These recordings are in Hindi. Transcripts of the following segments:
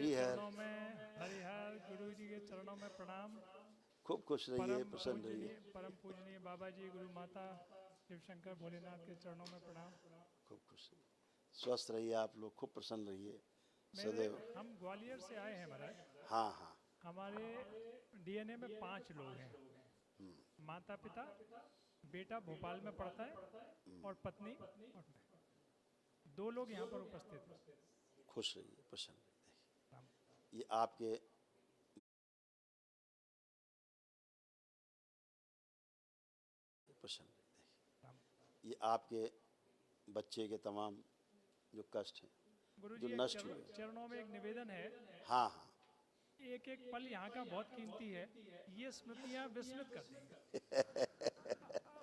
हरि हर। चरणों में हरिहर, गुरु जी के चरणों में प्रणाम। खूब खुश रहिए, प्रसन्न रहिए। परम पूजनीय बाबा जी, गुरु माता शिव शंकर भोलेनाथ के चरणों में प्रणाम। खूब खुश रहिए, स्वस्थ रहिए, आप लोग खूब प्रसन्न रहिए सदैव। हम ग्वालियर से आए हैं महाराज। हाँ हाँ। हमारे डीएनए में 5 लोग हैं। माता पिता, बेटा भोपाल में पढ़ता है और पत्नी और मैं। 2 लोग यहाँ पर उपस्थित हैं। खुश रहिए, प्रसन्न रहिए। राम। ये आपके प्रसन्न रहिए। राम। ये आपके बच्चे के तमाम जो कष्ट हैं, गुरु जो जी, नष्ट हुए। चरणों में एक निवेदन है। हाँ हाँ। एक एक पल यहाँ का बहुत कीमती है। ये स्मृतियाँ विस्मृत कर देंगे।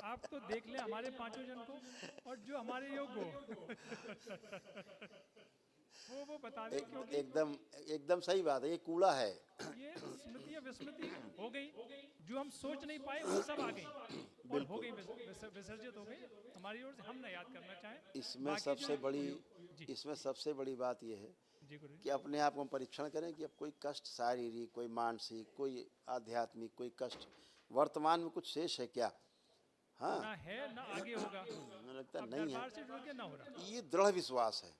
आप तो देख लें हमारे 5 जन को, और जो हमारे योग्य हो वो बता दें, क्योंकि एकदम एकदम सही बात है। ये कूड़ा है। ये स्मृतियाँ विस्मृति हो गई। जो हम सोच नहीं पाए वो सब आ गई और हो गई, विसर्जित हो गई हमारी ओर से। हम ना याद करना चाहें। इसमें बाकी जो सबसे बड़ी जी इसमें सबसे बड़ी बात यह है जी गुरु कि अपने आप को हम परीक्षण करें कि अब कोई कष्ट शारीरिक, कोई मानसिक, कोई आध्यात्मिक, कोई कष्ट वर्तमान में कुछ शेष है क्या? हाँ, ना है ना आगे होगा। मुझे लगता अब नहीं है। दरबार से जुड़ के ना हो रहा। ये दृढ़ विश्वास है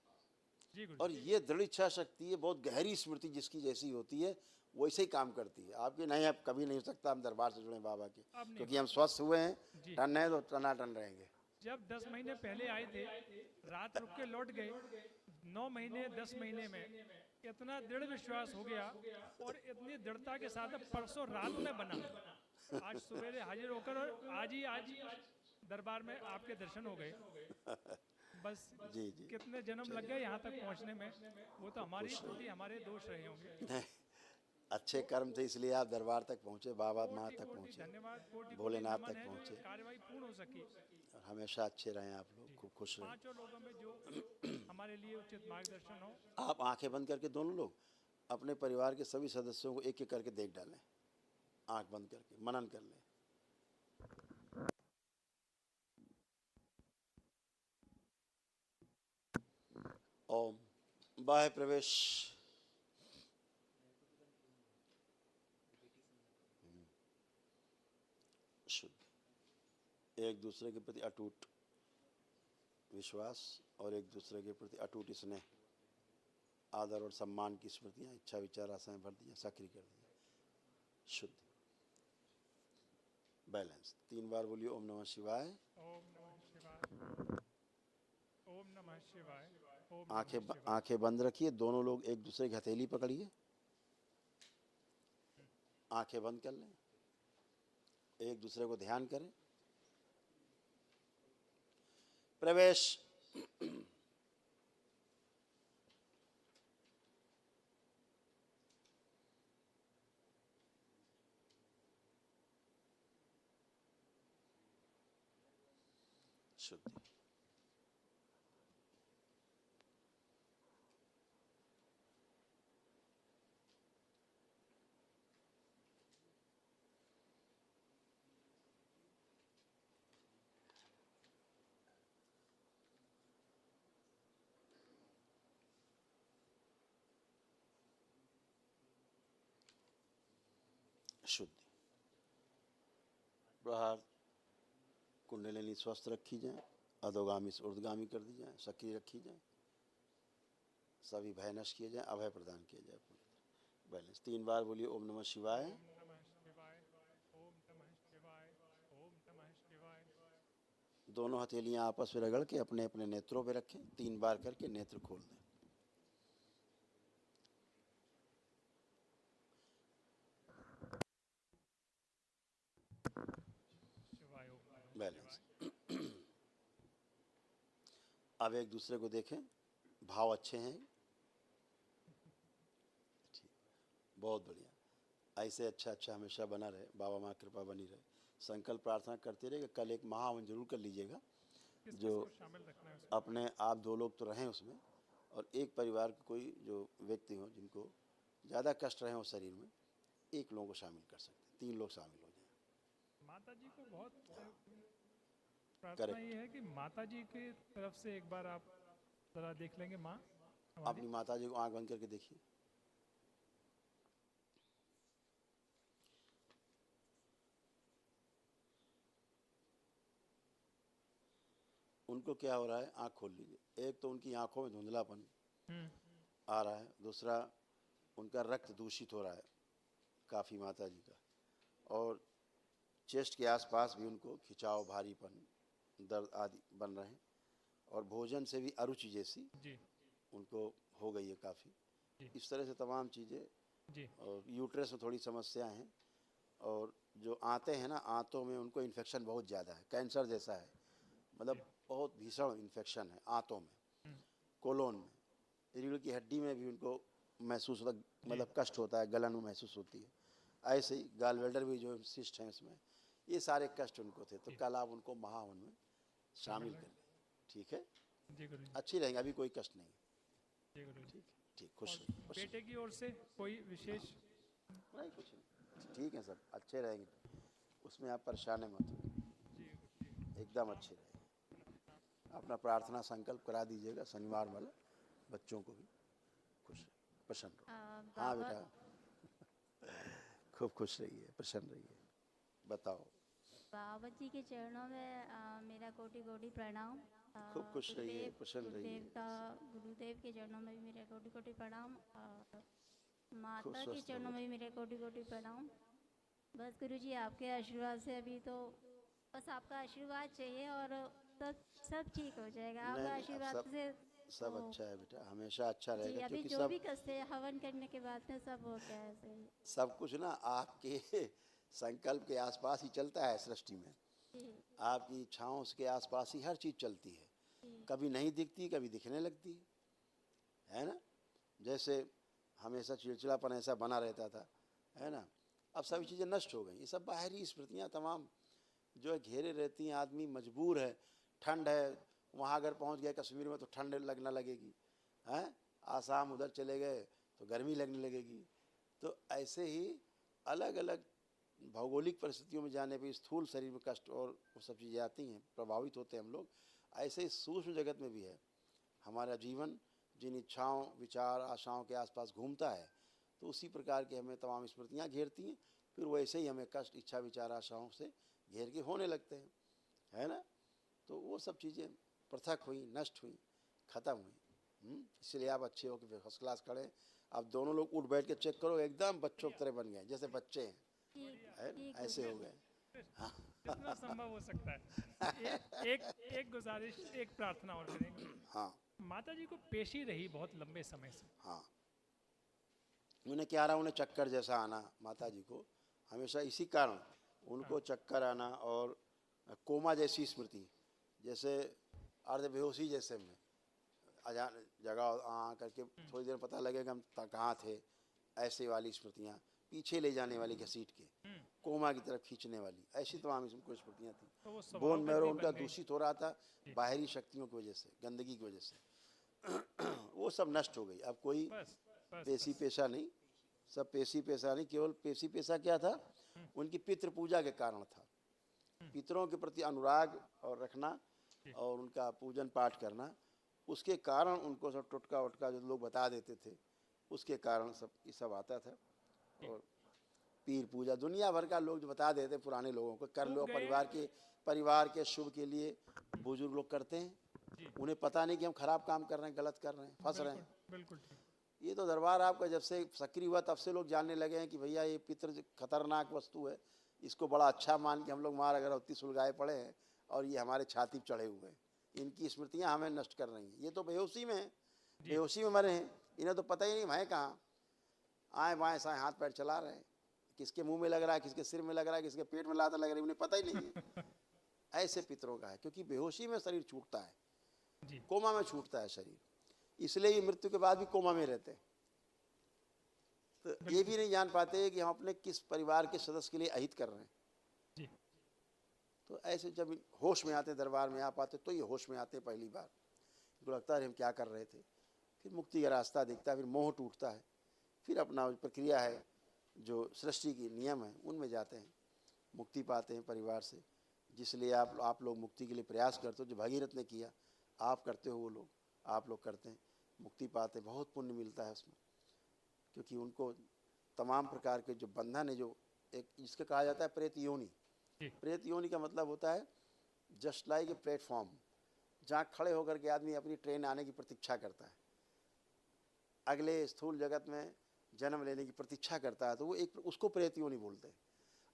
जी गुरु और जी। ये दृढ़ इच्छा शक्ति है। बहुत गहरी स्मृति जिसकी जैसी होती है वैसे ही काम करती है। आपकी नहीं, अब कभी नहीं हो सकता हम दरबार से जुड़े बाबा के, अब नहीं क्योंकि हम स्वस्थ हुए हैं, जी। टन है तो टनाटन रहेंगे। जब 10 महीने पहले आए थे, रात रुक के लौट गए। 9 महीने 10 महीने में इतना दृढ़ विश्वास हो गया, और इतनी दृढ़ता के साथ अब परसों रात में बना, आज सवेरे हाजिर होकर, और आज दरबार में आपके दर्शन हो गए। बस जी जी। कितने जन्म लग गए यहाँ तक पहुँचने में, वो तो खूब हमारी खुश त्रुटि, रहिए। हमारे दोष रहे होंगे। नहीं, अच्छे कर्म थे इसलिए आप दरबार तक पहुँचे, बाबा माँ कोटि तक कोटि पहुँचे, धन्यवाद, कोटि कोटि भोलेनाथ नमन तक है जो ये पहुँचे। कार्यवाही पूर्ण हो सकी। और हमेशा अच्छे रहें आप लोग, जी, खूब खुश रहें। 5 लोगों में जो हमारे लिए उचित मार्गदर्शन हो। आप आंखें बंद करके दोनों लोग अपने परिवार के सभी सदस्यों को एक एक करके देख डालें। आंख बंद करके मनन कर लें। ओम बाह्य प्रवेश। शुद्ध। एक दूसरे के प्रति अटूट विश्वास और एक दूसरे के प्रति अटूट स्नेह, आदर और सम्मान की स्मृतियाँ, इच्छा विचार आशाएं भर दिया, सक्रिय कर दिया। शुद्ध। बैलेंस। 3 बार बोलिए ओम नमः शिवाय। ओम नमः शिवाय, ओम नमः शिवाय, ओम नमः शिवाय। आंखें बंद रखिए, दोनों लोग एक दूसरे की हथेली पकड़िए, आंखें बंद कर लें, एक दूसरे को ध्यान करें। प्रवेश। शुद्धि। शुद्धि। प्रहार कुंडलिनी स्वस्थ रखी जाए, अधोगामी से ऊर्ध्वगामी कर दी जाए, सक्रिय रखी जाए, सभी भय नष्ट किए जाए, अभय प्रदान किया जाए पूरी तरह। बैलेंस। 3 बार बोलिए ओम नमः शिवाय। ओम नमः शिवाय, ओम नमः शिवाय, ओम नमः शिवाय। दोनों हथेलियां आपस में रगड़ के अपने अपने नेत्रों पे रखें, 3 बार करके नेत्र खोल दें। शिवाय, ओम नमः बैलेंस। शिवाय। अब एक दूसरे को देखें, भाव अच्छे हैं, ठीक, बहुत बढ़िया। ऐसे अच्छा अच्छा हमेशा बना रहे, बाबा माँ कृपा बनी रहे। संकल्प प्रार्थना करते रहिएगा। कल एक महावन जरूर कर लीजिएगा, जो शामिल रखना है उसमें। अपने आप 2 लोग तो रहें उसमें, और एक परिवार के कोई जो व्यक्ति हो जिनको ज़्यादा कष्ट रहे हो शरीर में, 1 लोगों को शामिल कर सकते हैं, 3 लोग शामिल हो जाएं। माता जी को बहुत प्रार्थना करेक्ट। ये है कि माता जी की तरफ से एक बार आप जरा देख लेंगे। माँ हमारी अपनी माता जी को आंख बंद करके देखिए। उनको क्या हो रहा है, आँख खोल लीजिए, एक तो उनकी आँखों में धुंधलापन हम्म, आ रहा है, दूसरा उनका रक्त दूषित हो रहा है काफ़ी माता जी का, और चेस्ट के आसपास भी उनको खिंचाव, भारीपन, दर्द आदि बन रहे हैं, और भोजन से भी अरुचि जैसी जी उनको हो गई है काफ़ी। जी इस तरह से तमाम चीज़ें, जी और यूट्रस में थोड़ी समस्याएं हैं, और जो आंतें हैं ना, आंतों में उनको इन्फेक्शन बहुत ज़्यादा है, कैंसर जैसा है, मतलब बहुत भीषण इन्फेक्शन है आंतों में, हम्म, कोलोन में, रीढ़ की हड्डी में भी उनको महसूस होता, मतलब कष्ट होता है, गलन में महसूस होती है। ऐसे ही गाल वेल्डर भी जो सिस्ट हैं उसमें, ये सारे कष्ट उनको थे, तो कल आप उनको महावन में शामिल कर लें, ठीक है, जी गुरु जी, अच्छी रहेंगे, अभी कोई कष्ट नहीं, जी गुरु जी। ठीक है, ठीक, खुश और रहिए, खुश बेटे की ओर से कोई विशेष? रहिए। नहीं, कुछ नहीं, ठीक है, सब अच्छे रहेंगे, उसमें आप परेशान मत हो, जी गुरु जी, एकदम अच्छे रहेंगे। अपना प्रार्थना संकल्प करा दीजिएगा शनिवार वाला, बच्चों को भी, खुश रहिए, प्रसन्न रहो। हाँ बाबा बेटा, खूब खुश रहिए, प्रसन्न रहिए, बताओ। बाबा जी के चरणों में मेरा कोटि कोटि प्रणाम। खूब खुश रहिए, प्रसन्न रहिए, गुरुदेव के चरणों में भी मेरे कोटि कोटि प्रणाम। खूब माता के स्वस्थ रहो चरणों में बेटा। भी मेरे कोटि कोटि प्रणाम। बस गुरु जी आपके आशीर्वाद से अभी तो बस आपका आशीर्वाद चाहिए और सब सब ठीक हो जाएगा नहीं आपका नहीं, अब आशीर्वाद सब से। सब तो अच्छा है बेटा, हमेशा अच्छा जी रहेगा, अभी क्योंकि जो सब भी कष्ट हवन करने के बाद में सब हो गया है सही। सब कुछ ना आपके संकल्प के आसपास ही चलता है सृष्टि में, जी आपकी इच्छाओं के आसपास ही हर चीज़ चलती है, जी कभी नहीं दिखती, कभी दिखने लगती है ना। जैसे हमेशा चिड़चिड़ापन ऐसा बना रहता था, है ना, अब सभी चीज़ें नष्ट हो गई, ये सब बाहरी स्मृतियाँ तमाम जो है घेरे रहती हैं, आदमी मजबूर है, ठंड है, वहाँ अगर पहुँच गए कश्मीर में तो ठंड लगना लगेगी, हैं, आसाम उधर चले गए तो गर्मी लगने लगेगी, तो ऐसे ही अलग अलग भौगोलिक परिस्थितियों में जाने पर स्थूल शरीर में कष्ट और वो सब चीज़ें आती हैं, प्रभावित होते हैं हम लोग। ऐसे ही सूक्ष्म जगत में भी है, हमारा जीवन जिन इच्छाओं, विचार, आशाओं के आसपास घूमता है, तो उसी प्रकार की हमें तमाम स्मृतियाँ घेरती हैं, फिर वैसे ही हमें कष्ट, इच्छा, विचार, आशाओं से घेर के होने लगते हैं, है ना। तो वो सब चीज़ें पृथक हुई, नष्ट हुई, ख़त्म हुई। इसलिए आप अच्छे हो कि फर्स्ट क्लास खड़े, अब दोनों लोग उठ बैठ के चेक करो, एकदम बच्चों की तरह बन गए, जैसे बच्चे हैं, ठीक है ठीक ना, ऐसे गुरु हो जी। गए। जितना संभव हो सकता है। एक गुजारिश, एक प्रार्थना और करेंगे। हाँ माता जी को पेशी रही बहुत लंबे समय से। हाँ, उन्हें क्या रहा, उन्हें चक्कर जैसा आना, माता जी को हमेशा इसी कारण उनको चक्कर आना, और कोमा जैसी स्मृति, जैसे अर्ध बेहोशी जैसे में अजान जगह करके थोड़ी देर पता लगेगा हम कहाँ थे, ऐसे वाली स्मृतियाँ, पीछे ले जाने वाली घसीट के कोमा की तरफ खींचने वाली, ऐसी तमाम इसमें स्मृतियाँ थी। तो वो बोन मैरो स्वभावगत भी उनका बन गई। दूषित हो रहा था बाहरी शक्तियों की वजह से, गंदगी की वजह से वो सब नष्ट हो गई। अब कोई बस बस पेशी बस। पेशा नहीं, सब पेशी पेशा नहीं, केवल पेशी पेशा क्या था, उनकी पितृ पूजा के कारण था, पितरों के प्रति अनुराग और रखना और उनका पूजन पाठ करना, उसके कारण उनको सब टुटका उटका जो लोग बता देते थे, उसके कारण सब ये सब आता था। और पीर पूजा दुनिया भर का लोग जो बता देते पुराने लोगों को, कर लो, खूब गए। परिवार के शुभ के लिए बुजुर्ग लोग करते हैं, उन्हें पता नहीं कि हम खराब काम कर रहे हैं, गलत कर रहे हैं, फंस रहे बिल्कुल हैं। बिल्कुल ठीक। ये तो दरबार आपका जब से सक्रिय हुआ तब से लोग जानने लगे हैं कि भैया ये पितृ खतरनाक वस्तु है, इसको बड़ा अच्छा मान के हम लोग मार अगरबत्ती सुलगाए पड़े हैं, और ये हमारे छाती पर चढ़े हुए हैं, इनकी स्मृतियाँ हमें नष्ट कर रही हैं। ये तो बेहोशी में हैं, बेहोशी में मरे हैं, इन्हें तो पता ही नहीं मैं कहाँ, आए बाएँ साएँ हाथ पैर चला रहे हैं, किसके मुंह में लग रहा है, किसके सिर में लग रहा है, किसके पेट में लाता लग रही है, उन्हें पता ही नहीं है। ऐसे पितरों का है, क्योंकि बेहोशी में शरीर छूटता है, जी कोमा में छूटता है शरीर, इसलिए ये मृत्यु के बाद भी कोमा में रहते हैं। तो ये भी नहीं जान पाते कि हम अपने किस परिवार के सदस्य के लिए अहित कर रहे हैं। जी तो ऐसे जब होश में आते, दरबार में आ पाते, तो ये होश में आते पहली बार, इनको लगता है हम क्या कर रहे थे, फिर मुक्ति का रास्ता दिखता है, फिर मोह टूटता है, फिर अपना प्रक्रिया है जो सृष्टि की नियम है उनमें जाते हैं, मुक्ति पाते हैं परिवार से। जिसलिए आप लोग मुक्ति के लिए प्रयास करते हो, जो भगीरथ ने किया आप करते हो, वो लोग आप लोग करते हैं, मुक्ति पाते, बहुत पुण्य मिलता है उसमें, क्योंकि उनको तमाम प्रकार के जो बंधन है, जो एक जिसके कहा जाता है प्रेत योनि, जी प्रेत योनि का मतलब होता है जस्ट लाइक ए प्लेटफॉर्म, जहाँ खड़े होकर के आदमी अपनी ट्रेन आने की प्रतीक्षा करता है, अगले स्थूल जगत में जन्म लेने की प्रतीक्षा करता है, तो वो एक उसको प्रेत योनि बोलते हैं।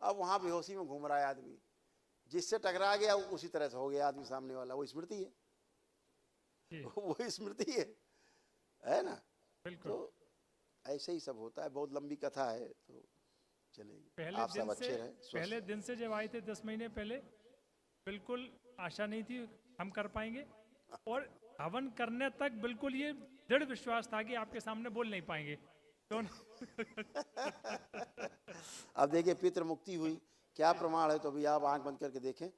अब वहाँ बेहोशी में घूम रहा है आदमी, जिससे टकरा गया वो उसी तरह से हो गया आदमी सामने वाला, वो स्मृति है, वो स्मृति है ना। बिल्कुल। तो ऐसे ही सब होता है, बहुत लंबी कथा है तो चलेगी। पहले आप दिन सब से अच्छे रहे, स्वस्थ पहले रहें। दिन से जब आए थे 10 महीने पहले, बिल्कुल आशा नहीं थी हम कर पाएंगे, और हवन करने तक बिल्कुल ये दृढ़ विश्वास था कि आपके सामने बोल नहीं पाएंगे तो अब देखिए पितृ मुक्ति हुई, क्या प्रमाण है, तो अभी आप आंख बंद करके देखें,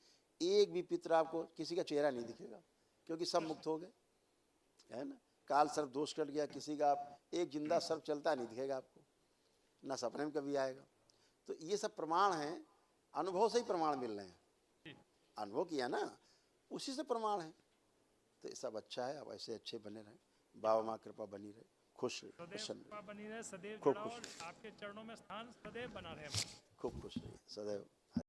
एक भी पितृ आपको किसी का चेहरा नहीं दिखेगा, क्योंकि सब मुक्त हो गए, है ना। काल सर्प दोष कट गया, किसी का एक जिंदा सर्प चलता नहीं दिखेगा आपको, ना सपने में कभी आएगा। तो ये सब प्रमाण हैं, अनुभव से ही प्रमाण मिल रहे हैं, अनुभव किया ना, उसी से प्रमाण है। तो ये सब अच्छा है, आप ऐसे अच्छे बने रहें, बाबा माँ कृपा बनी रहे, खुश रहे, सदैव प्रसन्न कृपा बनी रहे, सदैव खूब जुड़ा, खुश और आपके चरणों में स्थान सदैव बना रहे। खूब खुश रहिए सदैव।